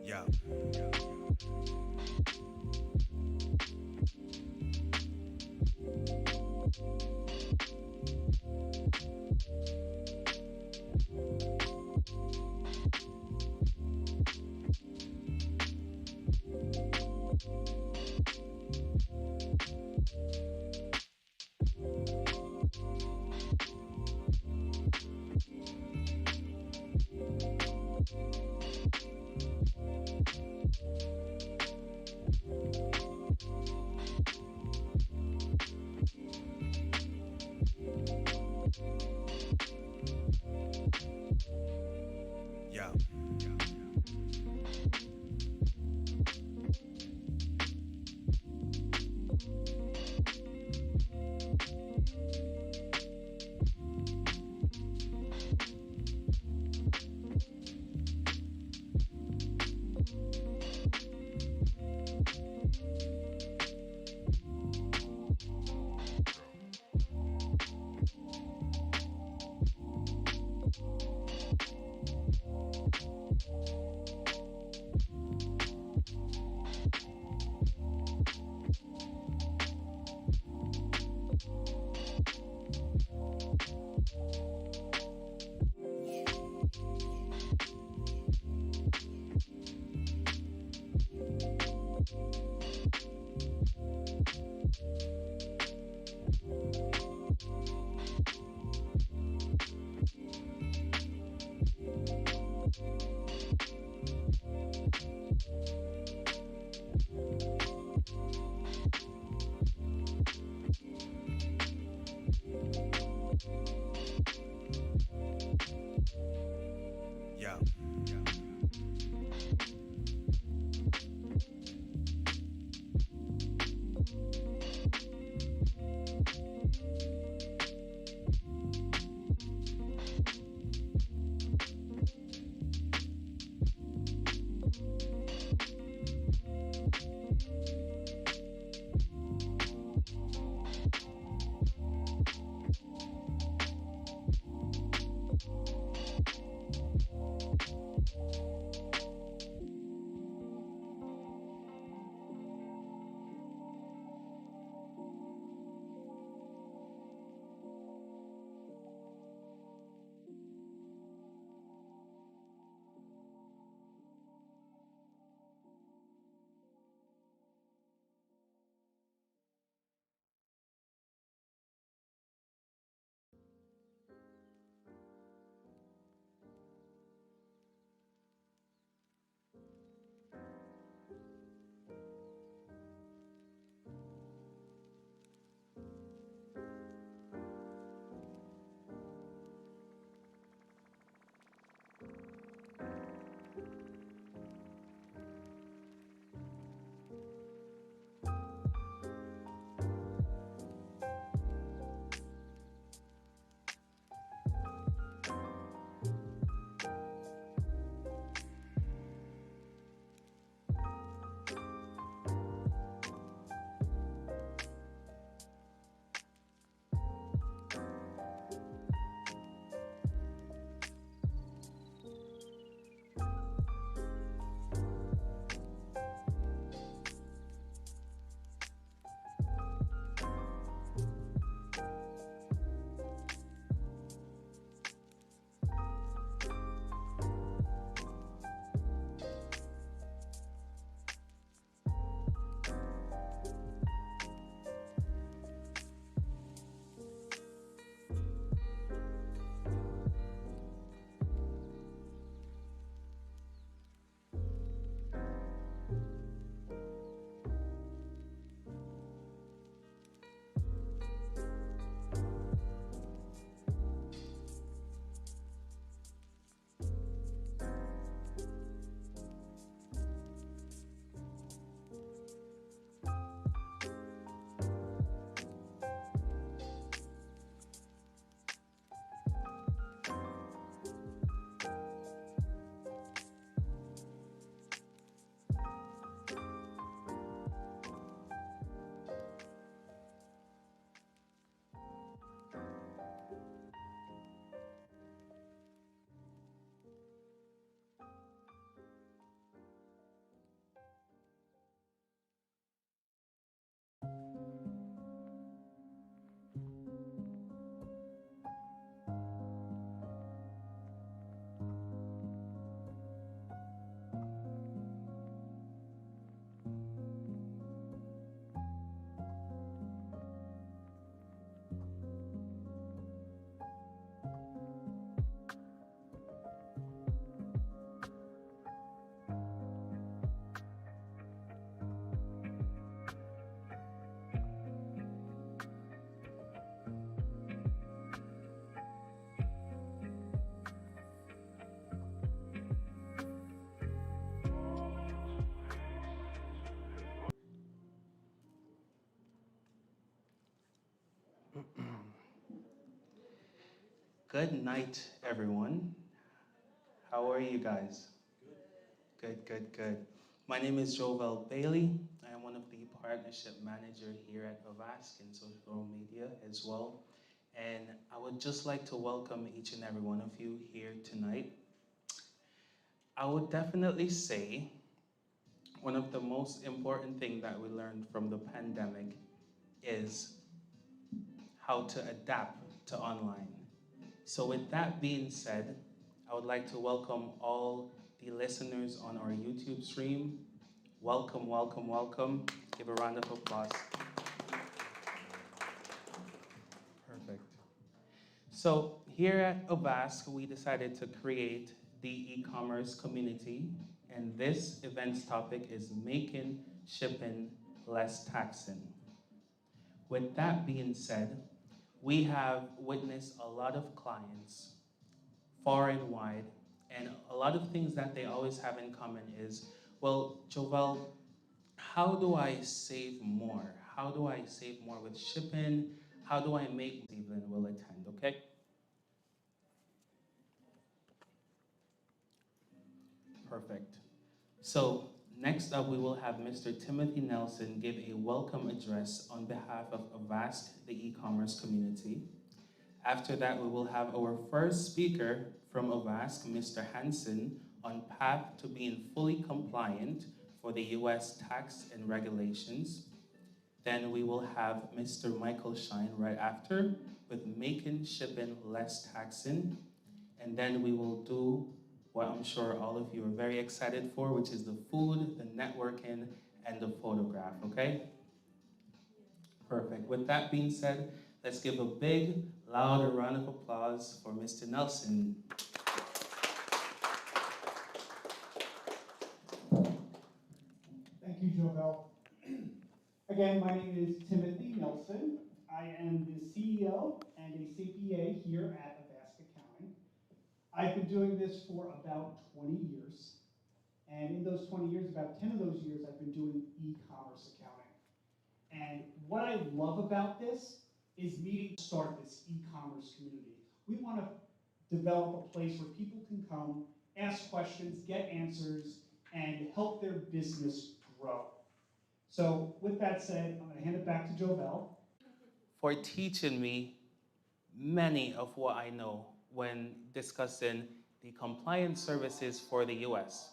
Yeah. Good night, everyone. How are you guys? Good, good, good. My name is Jovel Bailey. I am one of the partnership manager here at AVASK in social media as well. And I would just like to welcome each and every one of you here tonight. I would definitely say one of the most important things that we learned from the pandemic is how to adapt to online. So with that being said, I would like to welcome all the listeners on our YouTube stream. Welcome, welcome, welcome. Give a round of applause. Perfect. So here at AVASK, we decided to create the e-commerce community, and this event's topic is making shipping less taxing. With that being said, we have witnessed a lot of clients far and wide, and a lot of things that they always have in common is, well, Jovel, how do I save more? How do I save more with shipping? How do I make Evelyn will attend, okay? Perfect. So next up, we will have Mr. Timothy Nelson give a welcome address on behalf of AVASK, the e-commerce community. After that, we will have our first speaker from AVASK, Mr. Hansen, on path to being fully compliant for the US tax and regulations. Then we will have Mr. Michael Shine right after with making shipping less taxing. And then we will do what I'm sure all of you are very excited for, which is the food, the networking, and the photograph, okay? Perfect. With that being said, let's give a big, loud round of applause for Mr. Nelson. Thank you, Jovel. Again, my name is Timothy Nelson. I am the CEO and a CPA here at AVASK Accounting. I've been doing this for about 20 years. And in those 20 years, about 10 of those years, I've been doing e-commerce accounting. And what I love about this is meeting to start this e-commerce community. We want to develop a place where people can come, ask questions, get answers, and help their business grow. So with that said, I'm going to hand it back to Jovel. For teaching me many of what I know when discussing the compliance services for the US.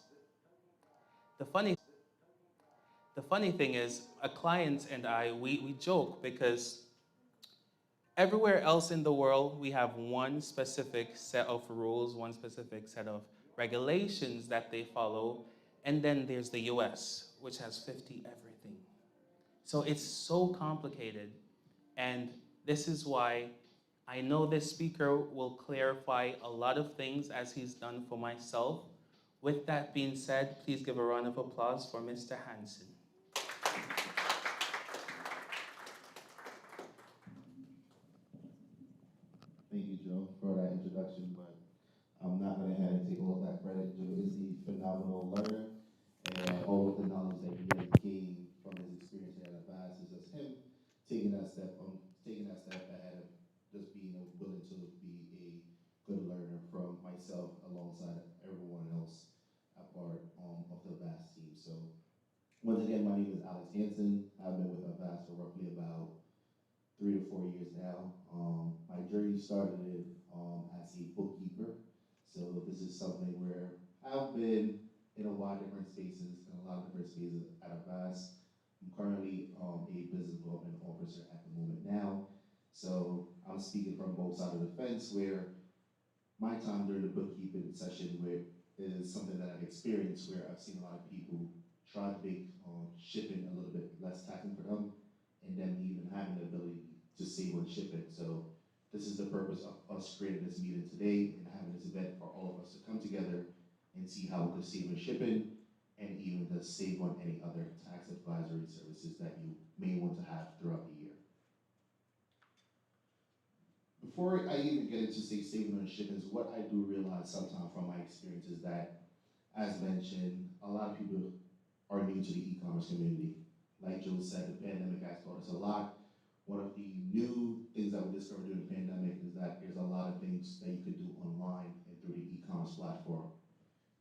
The funny thing is, a client and I, we joke because everywhere else in the world, we have one specific set of rules, one specific set of regulations that they follow, and then there's the US, which has 50 everything. So it's so complicated, and this is why I know this speaker will clarify a lot of things as he's done for myself. With that being said, please give a round of applause for Mr. Hansen. Thank you, Joe, for that introduction, but I'm not going to ahead and take all that credit. Joe is the phenomenal learner, and all of the knowledge that he has gained from his experience at AVASK is just him taking that step ahead of just being willing to be a good learner from myself alongside everyone else a part of the AVASK team. So once again, my name is Alex Hansen. I've been with AVASK for roughly about 3 to 4 years now. My journey started as a bookkeeper. So this is something where I've been in a lot of different spaces, at AVASK. I'm currently a business development officer at the moment now. So I'm speaking from both sides of the fence, where my time during the bookkeeping session is something that I've experienced, where I've seen a lot of people try to make shipping a little bit less taxing for them, and then even having the ability to save on shipping. So this is the purpose of us creating this meeting today and having this event for all of us to come together and see how we could save on shipping and even to save on any other tax advisory services that you may want to have throughout the year. Before I even get into say saving on shipping, what I do realize sometimes from my experience is that, as mentioned, a lot of people are new to the e-commerce community. Like Joe said, the pandemic has taught us a lot. One of the new things that we discovered during the pandemic is that there's a lot of things that you could do online and through the e-commerce platform.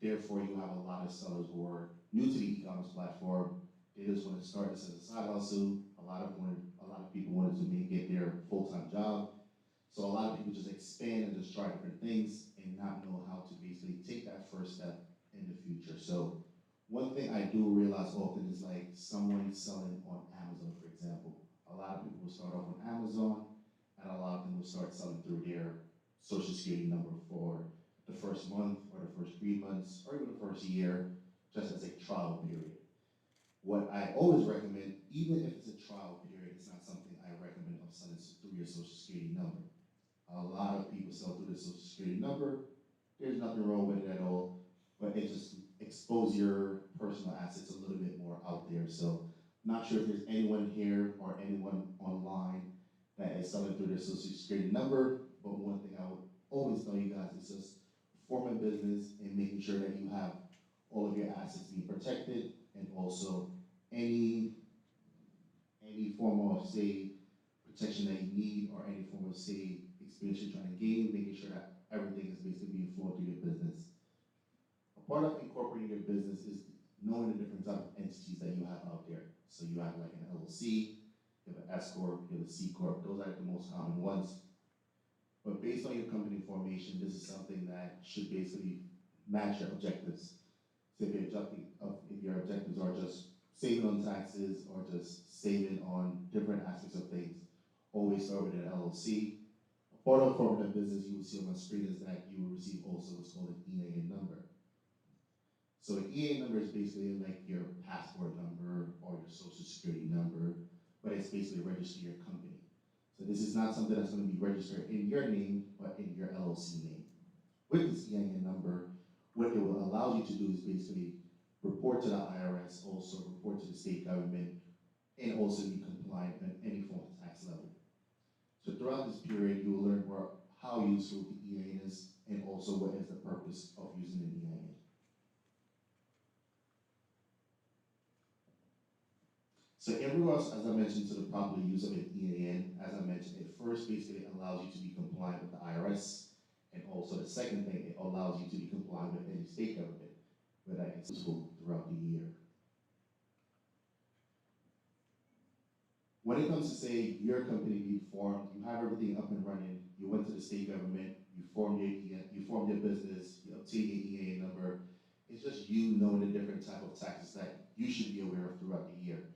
Therefore, you have a lot of sellers who are new to the e-commerce platform. They just want to start this as a side hustle. A lot of people wanted to make it their full-time job. So a lot of people just expand and just try different things and not know how to basically take that first step in the future. So one thing I do realize often is like someone selling on Amazon, for example. A lot of people will start off on Amazon, and a lot of them will start selling through their social security number for the first month or the first 3 months or even the first year, just as a trial period. What I always recommend, even if it's a trial period, it's not something I recommend of selling through your social security number. A lot of people sell through their social security number. There's nothing wrong with it at all, but it just exposes your personal assets a little bit more out there. So not sure if there's anyone here or anyone online that is selling through their social security number, but one thing I would always tell you guys is just form a business and making sure that you have all of your assets being protected, and also any form of, say, protection that you need or any form of, say, experience you're trying to gain, making sure that everything is basically being flowed through your business. A part of incorporating your business is knowing the different type of entities that you have out there. So you have like an LLC, you have an S Corp, you have a C Corp. Those are the most common ones. But based on your company formation, this is something that should basically match your objectives. So if your objectives are just saving on taxes or just saving on different aspects of things, always start with an LLC. A part of forming a business you will see on my screen is that you will receive also what's called an EIN number. So an EIN number is basically like your passport number or your social security number, but it's basically registered your company. So this is not something that's going to be registered in your name, but in your LLC name. With this EIN number, what it will allow you to do is basically report to the IRS, also report to the state government, and also be compliant at any form of tax level. So throughout this period, you will learn more how useful the EIN is, and also what is the purpose of using an EIN. So in regards, as I mentioned, to the proper use of an EIN, as I mentioned, it first basically allows you to be compliant with the IRS, and also the second thing, it allows you to be compliant with any state government, where that is useful throughout the year. When it comes to, say, your company being formed, you have everything up and running, you went to the state government, you formed your business, you obtained your EIN number. It's just you knowing the different type of taxes that you should be aware of throughout the year.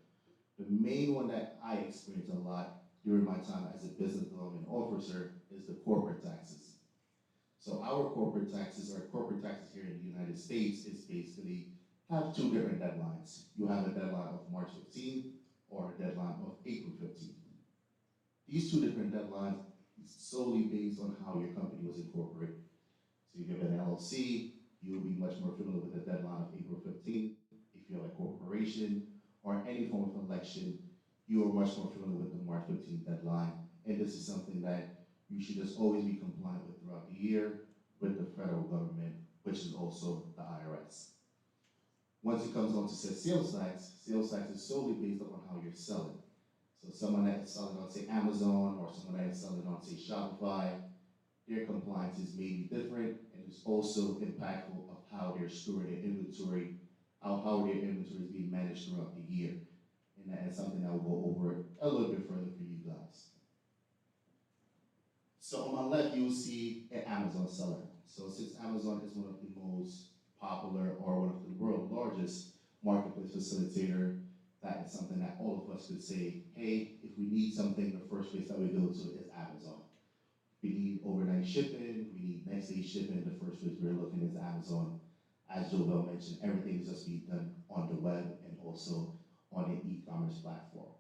The main one that I experienced a lot during my time as a business development officer is the corporate taxes. So our corporate taxes here in the United States is basically have two different deadlines. You have a deadline of March 15th or a deadline of April 15th. These two different deadlines is solely based on how your company was incorporated. So if you have an LLC, you will be much more familiar with the deadline of April 15th. If you have a corporation or any form of election, you are much more familiar with the March 15th deadline. And this is something that you should just always be compliant with throughout the year with the federal government, which is also the IRS. Once it comes on to sales tax is solely based upon how you're selling. So someone that is selling on, say, Amazon, or someone that is selling on, say, Shopify, their compliance is maybe different, and it's also impactful of how they're storing their inventory, how their inventory is being managed throughout the year. And that is something that will go over a little bit further for you guys. So on my left, you will see an Amazon seller. So since Amazon is one of the most popular or one of the world's largest marketplace facilitator, that is something that all of us could say, hey, if we need something, the first place that we go to is Amazon. We need overnight shipping, we need next day shipping, the first place we're looking is Amazon. As Joel mentioned, everything is just being done on the web and also on an e-commerce platform.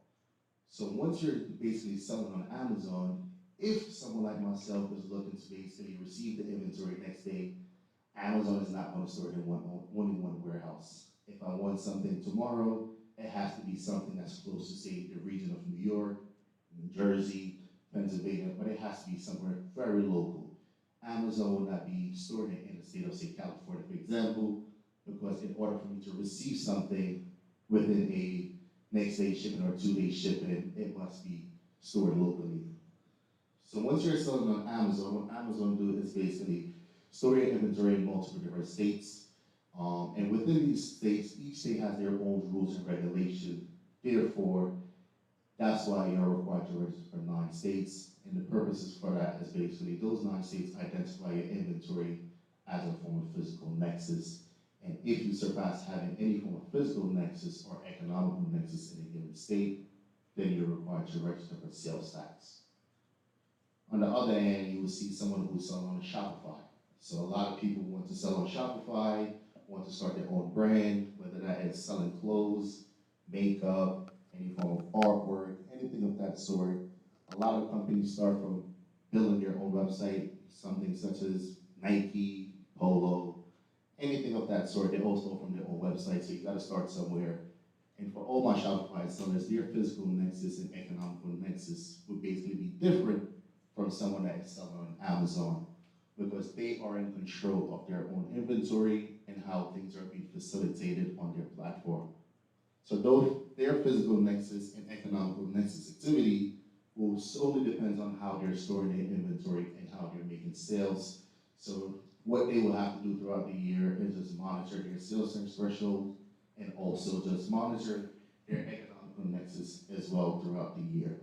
So once you're basically selling on Amazon, if someone like myself is looking to basically receive the inventory next day, Amazon is not going to store it in only one warehouse. If I want something tomorrow, it has to be something that's close to, say, the region of New York, New Jersey, Pennsylvania, but it has to be somewhere very local. Amazon will not be storing it in the state of, say, California, for example, because in order for me to receive something within a next day shipping or 2 day shipping, it must be stored locally. So once you're selling on Amazon, what Amazon do is basically store your inventory in multiple different states. And within these states, each state has their own rules and regulations. Therefore, that's why you're required to register for 9 states. And the purposes for that is basically those 9 states identify your inventory as a form of physical nexus. And if you surpass having any form of physical nexus or economical nexus in a given state, then you're required to register for sales tax. On the other hand, you will see someone who's selling on Shopify. So a lot of people want to sell on Shopify, want to start their own brand, whether that is selling clothes, makeup, any form of artwork, anything of that sort. A lot of companies start from building their own website, something such as Nike, Polo, anything of that sort. They all start from their own website, so you gotta start somewhere. And for all my Shopify sellers, their physical nexus and economical nexus would basically be different from someone that is selling on Amazon, because they are in control of their own inventory and how things are being facilitated on their platform. So though their physical nexus and economical nexus activity will solely depend on how they're storing their inventory and how they're making sales. So what they will have to do throughout the year is just monitor their sales tax threshold and also just monitor their economical nexus as well throughout the year.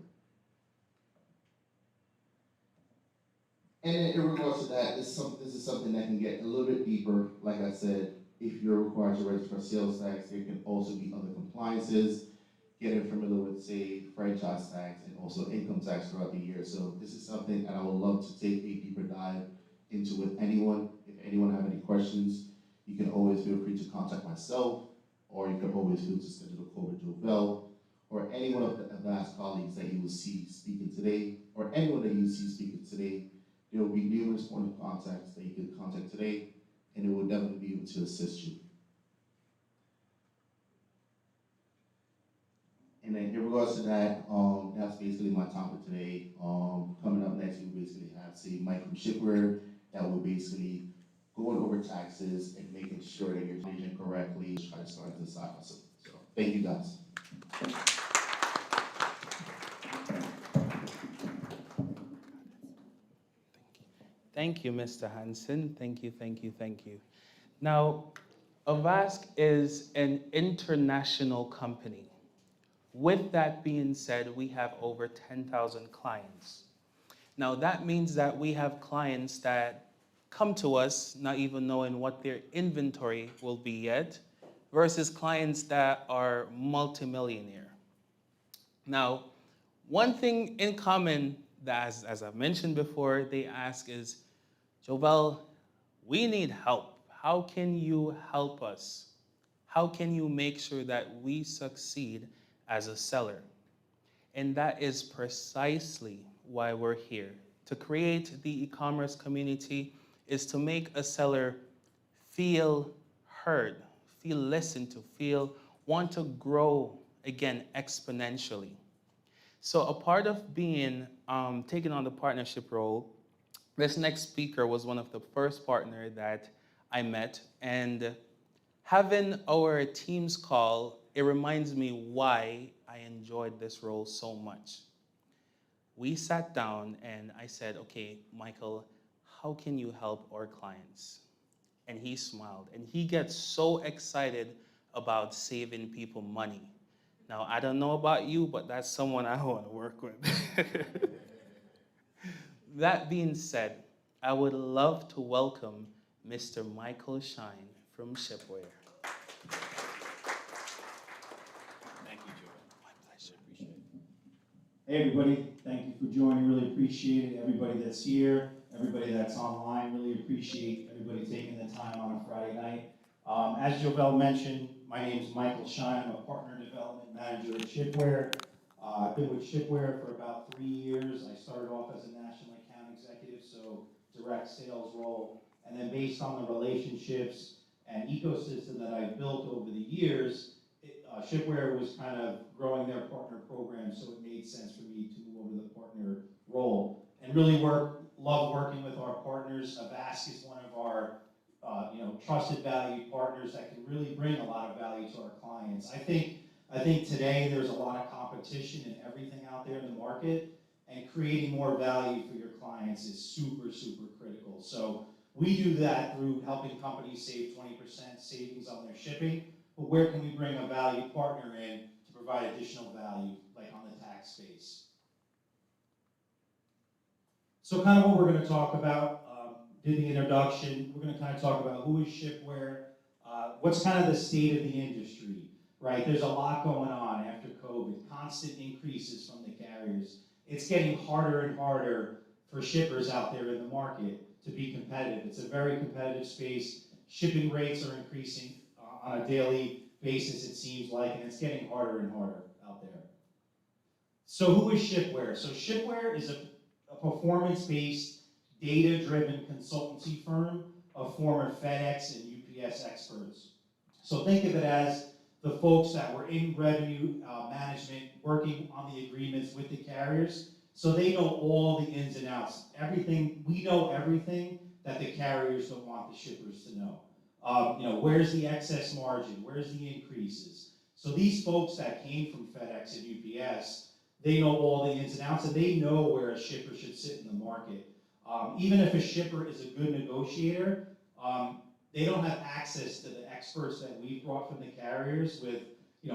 And in regards to that, this is something that can get a little bit deeper. Like I said, if you're required to register for sales tax, there can also be other compliances, getting familiar with, say, franchise tax and also income tax throughout the year. So this is something that I would love to take a deeper dive into with anyone. If anyone have any questions, you can always feel free to contact myself, or you can always feel to schedule a call with Jovel, or any one of the AVASK colleagues that you will see speaking today, or anyone that you see speaking today. There will be numerous point of contacts that you can contact today, and it will definitely be able to assist you. And then in regards to that, that's basically my topic today. Coming up next, we basically have, say, Mike from Shipware that will basically going over taxes and making sure that you're managing correctly, try to start to side hustle. So thank you guys. Thank you, Mr. Hansen. Thank you, thank you, thank you. Now, AVASK is an international company. With that being said, we have over 10,000 clients. Now, that means that we have clients that come to us not even knowing what their inventory will be yet, versus clients that are multimillionaire. Now, one thing in common that, as I mentioned before, they ask is, Jovel, we need help. How can you help us? How can you make sure that we succeed as a seller? And that is precisely why we're here. To create the e-commerce community is to make a seller feel heard, feel listened to, want to grow again exponentially. So a part of being, taking on the partnership role, this next speaker was one of the first partners that I met, and having our team's call, it reminds me why I enjoyed this role so much. We sat down and I said, okay, Michael, how can you help our clients? And he smiled, and he gets so excited about saving people money. Now, I don't know about you, but that's someone I want to work with. That being said, I would love to welcome Mr. Michael Shine from Shipware. Thank you, Joel. My pleasure. Appreciate it. Hey, everybody. Thank you for joining. Really appreciate it. Everybody that's here, everybody that's online, really appreciate everybody taking the time on a Friday night. As Jovel mentioned, my name is Michael Shine. I'm a partner development manager at Shipware. I've been with Shipware for about 3 years. I started off as a national account executive, so direct sales role. And then based on the relationships and ecosystem that I've built over the years, Shipware was kind of growing their partner program, so it made sense for me to move over to the partner role. And really love working with our partners. AVASK is one of our trusted valued partners that can really bring a lot of value to our clients. I think I think today there's a lot of competition and everything out there in the market, and creating more value for your clients is super, super critical. So we do that through helping companies save 20% savings on their shipping, but where can we bring a value partner in to provide additional value, like on the tax space? So kind of what we're going to talk about, did the introduction, we're going to kind of talk about who is Shipware, what's kind of the state of the industry, right? There's a lot going on after COVID, constant increases from the carriers. It's getting harder and harder for shippers out there in the market to be competitive. It's a very competitive space. Shipping rates are increasing on a daily basis, it seems like, and it's getting harder and harder out there. So who is Shipware? So Shipware is a performance-based, data-driven consultancy firm of former FedEx and UPS experts. So think of it as the folks that were in revenue management, working on the agreements with the carriers, so they know all the ins and outs. Everything, we know everything that the carriers don't want the shippers to know. Where's the excess margin? Where's the increases? So these folks that came from FedEx and UPS, they know all the ins and outs, and they know where a shipper should sit in the market. Even if a shipper is a good negotiator, they don't have access to the experts that we've brought from the carriers with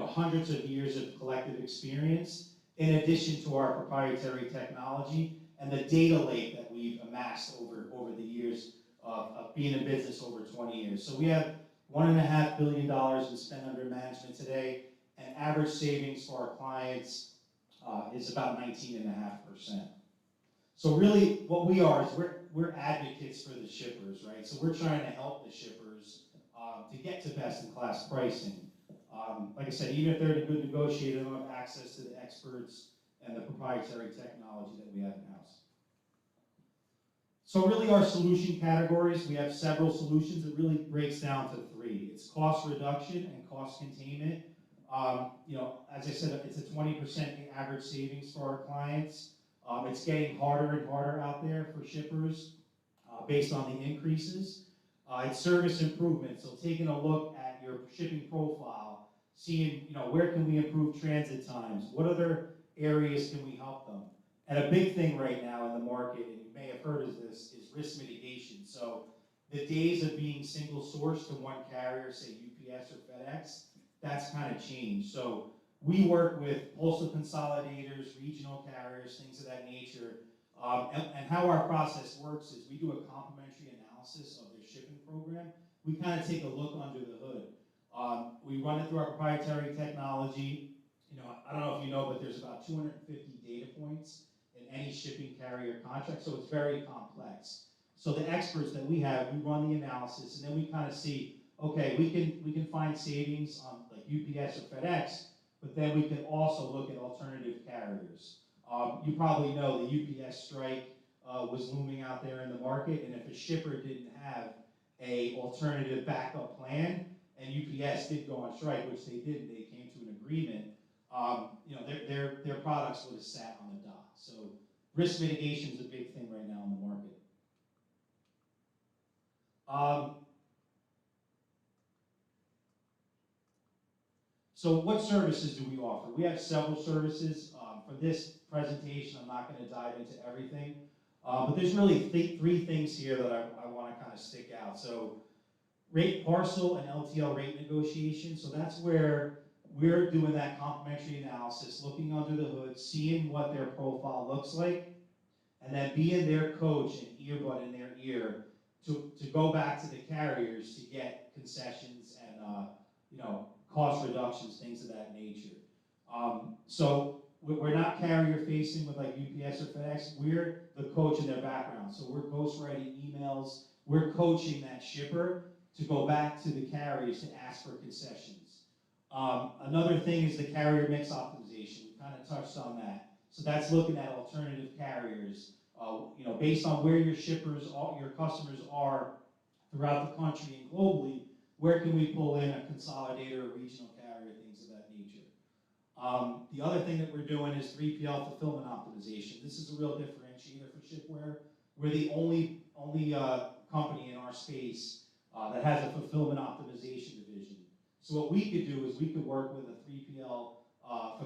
hundreds of years of collective experience, in addition to our proprietary technology and the data lake that we've amassed over the years of being in business over 20 years. So we have $1.5 billion in spend under management today, and average savings for our clients is about 19.5%. So really what we are is we're advocates for the shippers, right? So we're trying to help the shippers to get to best-in-class pricing. Like I said, even if they're a good negotiator, they don't have access to the experts and the proprietary technology that we have in-house. So really our solution categories, we have several solutions. It really breaks down to three. It's cost reduction and cost containment. As I said, it's a 20% average savings for our clients. It's getting harder and harder out there for shippers based on the increases. It's service improvement, so taking a look at your shipping profile, seeing where can we improve transit times, what other areas can we help them. And a big thing right now in the market, and you may have heard of this, is risk mitigation. So the days of being single sourced to one carrier, say UPS or FedEx, that's kind of changed. So we work with postal consolidators, regional carriers, things of that nature. And how our process works is we do a complimentary analysis of their shipping program. We kind of take a look under the hood. We run it through our proprietary technology. I don't know if you know, but there's about 250 data points in any shipping carrier contract, so it's very complex. So the experts that we have, we run the analysis, and then we kind of see, okay, we can find savings on like UPS or FedEx, but then we can also look at alternative carriers. You probably know the UPS strike was looming out there in the market, and if a shipper didn't have a alternative backup plan, and UPS did go on strike, which they did, they came to an agreement, their products would have sat on the dock. So risk mitigation is a big thing right now in the market. So what services do we offer? We have several services. For this presentation, I'm not going to dive into everything, but there's really three things here that I want to kind of stick out. So rate parcel and LTL rate negotiation. So that's where we're doing that complimentary analysis, looking under the hood, seeing what their profile looks like, and then being their coach and earbud in their ear to go back to the carriers to get concessions and cost reductions, things of that nature. So we're not carrier facing with like UPS or FedEx. We're the coach in their background. So we're ghostwriting emails. We're coaching that shipper to go back to the carriers to ask for concessions. Another thing is the carrier mix optimization. We kind of touched on that. So that's looking at alternative carriers. Based on where your shippers, your customers are throughout the country and globally, where can we pull in a consolidator, a regional carrier, things of that nature. The other thing that we're doing is 3PL fulfillment optimization. This is a real differentiator for Shipware. We're the only company in our space that has a fulfillment optimization division. So what we could do is we could work with a 3PL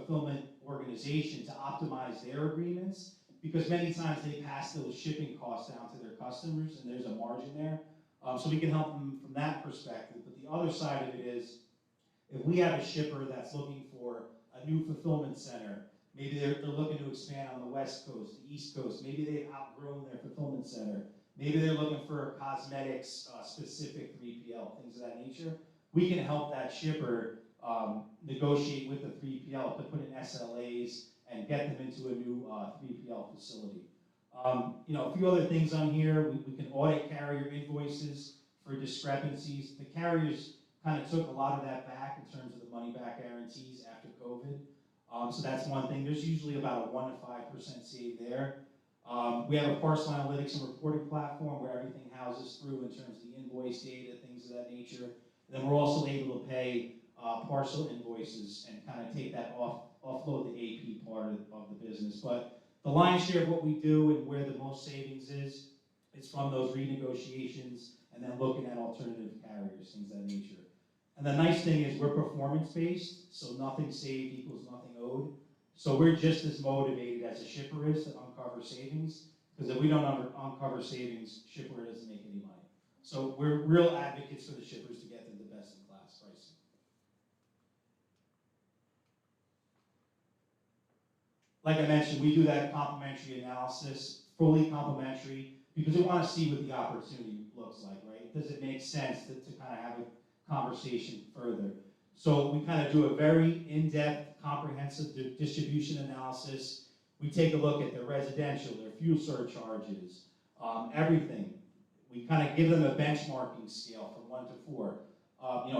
fulfillment organization to optimize their agreements, because many times they pass those shipping costs down to their customers and there's a margin there. So we can help them from that perspective. But the other side of it is, if we have a shipper that's looking for a new fulfillment center, maybe they're looking to expand on the West Coast, the East Coast, maybe they've outgrown their fulfillment center, maybe they're looking for a cosmetics specific 3PL, things of that nature, we can help that shipper negotiate with the 3PL to put in SLAs and get them into a new 3PL facility. A few other things on here, we can audit carrier invoices for discrepancies. The carriers kind of took a lot of that back in terms of the money back guarantees after COVID. So that's one thing. There's usually about a 1 to 5% save there. We have a parcel analytics and reporting platform where everything houses through in terms of the invoice data, things of that nature. And then we're also able to pay parcel invoices and kind of take that offload the AP part of the business. But the lion's share of what we do and where the most savings is from those renegotiations and then looking at alternative carriers, things of that nature. And the nice thing is we're performance-based, so nothing saved equals nothing owed. So we're just as motivated as a shipper is to uncover savings, because if we don't uncover savings, shipper doesn't make any money. So we're real advocates for the shippers to get them the best-in-class pricing. Like I mentioned, we do that complementary analysis, fully complementary, because we want to see what the opportunity looks like, right? Does it make sense to kind of have a conversation further? So we kind of do a very in-depth, comprehensive distribution analysis. We take a look at their residential, their fuel surcharges, everything. We kind of give them a benchmarking scale from 1 to 4.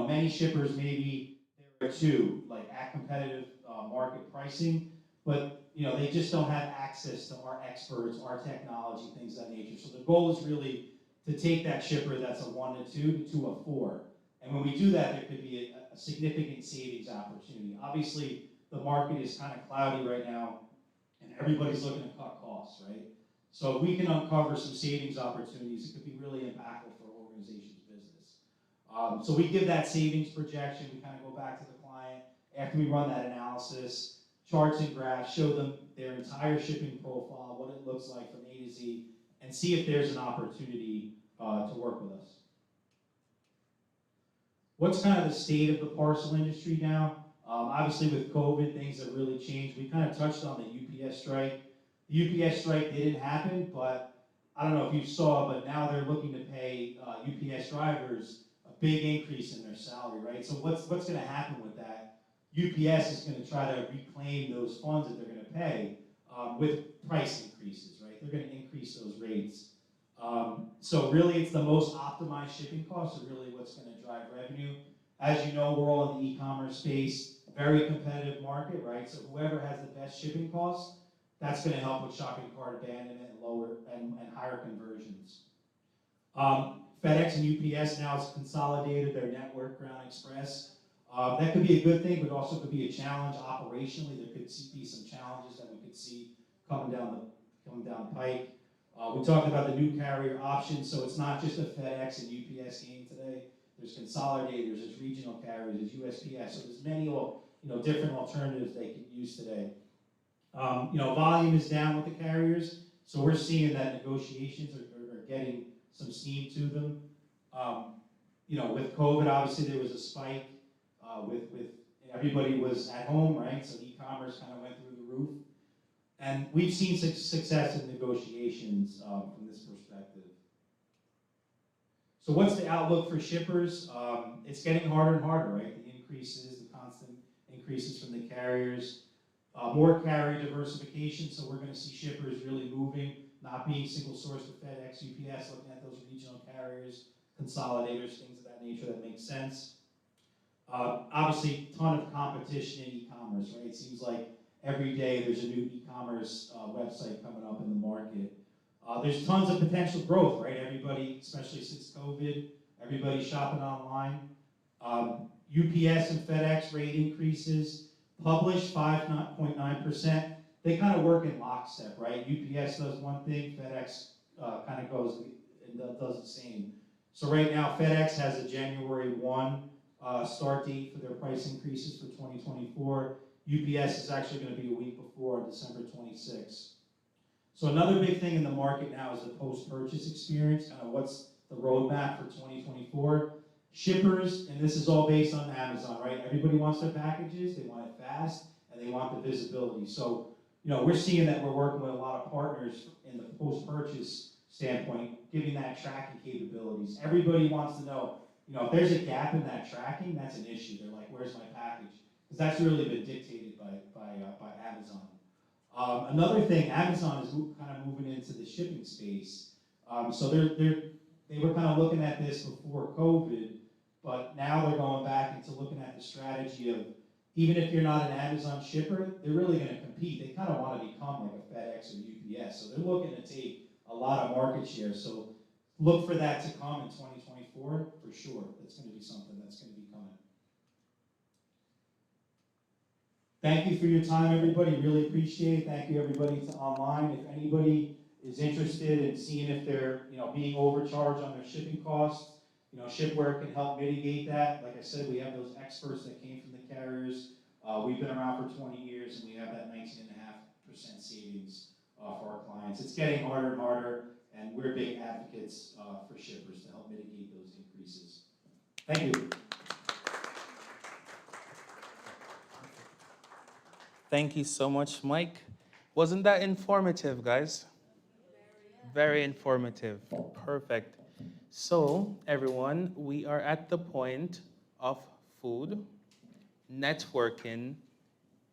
Many shippers maybe they're at 2, like at competitive market pricing, but they just don't have access to our experts, our technology, things of that nature. So the goal is really to take that shipper that's a 1 to 2 to a 4. And when we do that, there could be a significant savings opportunity. Obviously, the market is kind of cloudy right now, and everybody's looking to cut costs, right? So if we can uncover some savings opportunities, it could be really impactful for an organization's business. So we give that savings projection. We kind of go back to the client after we run that analysis, charts and graphs, show them their entire shipping profile, what it looks like from A to Z, and see if there's an opportunity to work with us. What's kind of the state of the parcel industry now? Obviously with COVID, things have really changed. We kind of touched on the UPS strike. The UPS strike didn't happen, but I don't know if you saw, but now they're looking to pay UPS drivers a big increase in their salary, right? So what's going to happen with that? UPS is going to try to reclaim those funds that they're going to pay with price increases, right? They're going to increase those rates. So really, it's the most optimized shipping costs are really what's going to drive revenue. As you know, we're all in the e-commerce space, very competitive market, right? So whoever has the best shipping costs, that's going to help with shopping cart abandonment and lower and higher conversions. FedEx and UPS now has consolidated their network, Ground Express. That could be a good thing, but also could be a challenge operationally. There could be some challenges that we could see coming down the pike. We talked about the new carrier options, so it's not just a FedEx and UPS game today. There's consolidators, there's regional carriers, there's USPS, so there's many different alternatives they can use today. Volume is down with the carriers, so we're seeing that negotiations are getting some steam to them. With COVID, obviously there was a spike with everybody was at home, right? So e-commerce kind of went through the roof. And we've seen success in negotiations from this perspective. So what's the outlook for shippers? It's getting harder and harder, right? The constant increases from the carriers. More carrier diversification, so we're going to see shippers really moving, not being single source with FedEx, UPS, looking at those regional carriers, consolidators, things of that nature that make sense. Obviously, ton of competition in e-commerce, right? It seems like every day there's a new e-commerce website coming up in the market. There's tons of potential growth, right? Everybody, especially since COVID, everybody's shopping online. UPS and FedEx rate increases, published 5.9%. They kind of work in lockstep, right? UPS does one thing, FedEx kind of goes and does the same. So right now, FedEx has a January 1 start date for their price increases for 2024. UPS is actually going to be a week before on December 26th. So another big thing in the market now is the post-purchase experience, kind of what's the roadmap for 2024. Shippers, and this is all based on Amazon, right? Everybody wants their packages, they want it fast, and they want the visibility. So, we're seeing that we're working with a lot of partners in the post-purchase standpoint, giving that tracking capabilities. Everybody wants to know, if there's a gap in that tracking, that's an issue. They're like, where's my package? Because that's really been dictated by Amazon. Another thing, Amazon is kind of moving into the shipping space. So they were kind of looking at this before COVID, but now they're going back into looking at the strategy of, even if you're not an Amazon shipper, they're really going to compete. They kind of want to become like a FedEx or UPS. So they're looking to take a lot of market share. So look for that to come in 2024 for sure. That's going to be something that's going to be coming. Thank you for your time, everybody. Really appreciate it. Thank you, everybody, to online. If anybody is interested in seeing if they're, being overcharged on their shipping costs, Shipware can help mitigate that. Like I said, we have those experts that came from the carriers. We've been around for 20 years, and we have that 19.5% savings for our clients. It's getting harder and harder, and we're big advocates for shippers to help mitigate those increases. Thank you. Thank you so much, Mike. Wasn't that informative, guys? Very informative. Perfect. So, everyone, we are at the point of food, networking,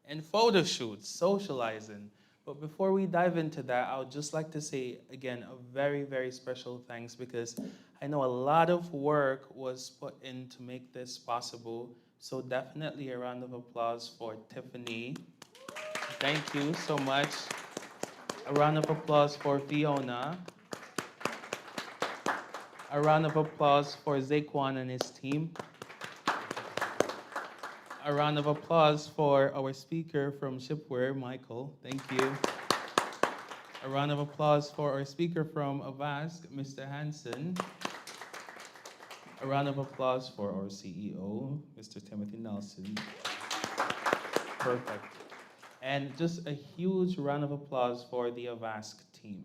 and photo shoots, socializing. But before we dive into that, I would just like to say, again, a very, very special thanks, because I know a lot of work was put in to make this possible. So definitely a round of applause for Tiffany. Thank you so much. A round of applause for Fiona. A round of applause for Zaquan and his team. A round of applause for our speaker from Shipware, Michael. Thank you. A round of applause for our speaker from AVASK, Mr. Hansen. A round of applause for our CEO, Mr. Timothy Nelson. Perfect. And just a huge round of applause for the AVASK team.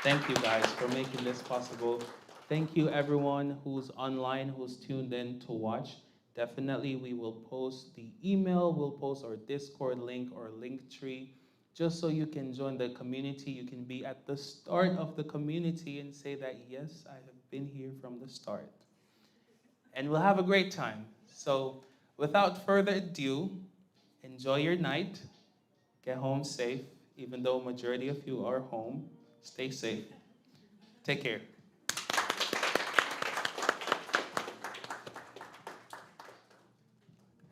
Thank you guys for making this possible. Thank you everyone who's online, who's tuned in to watch. Definitely we will post the email, we'll post our Discord link or link tree, just so you can join the community. You can be at the start of the community and say that, yes, I have been here from the start. And we'll have a great time. So without further ado, enjoy your night. Get home safe, even though majority of you are home. Stay safe. Take care.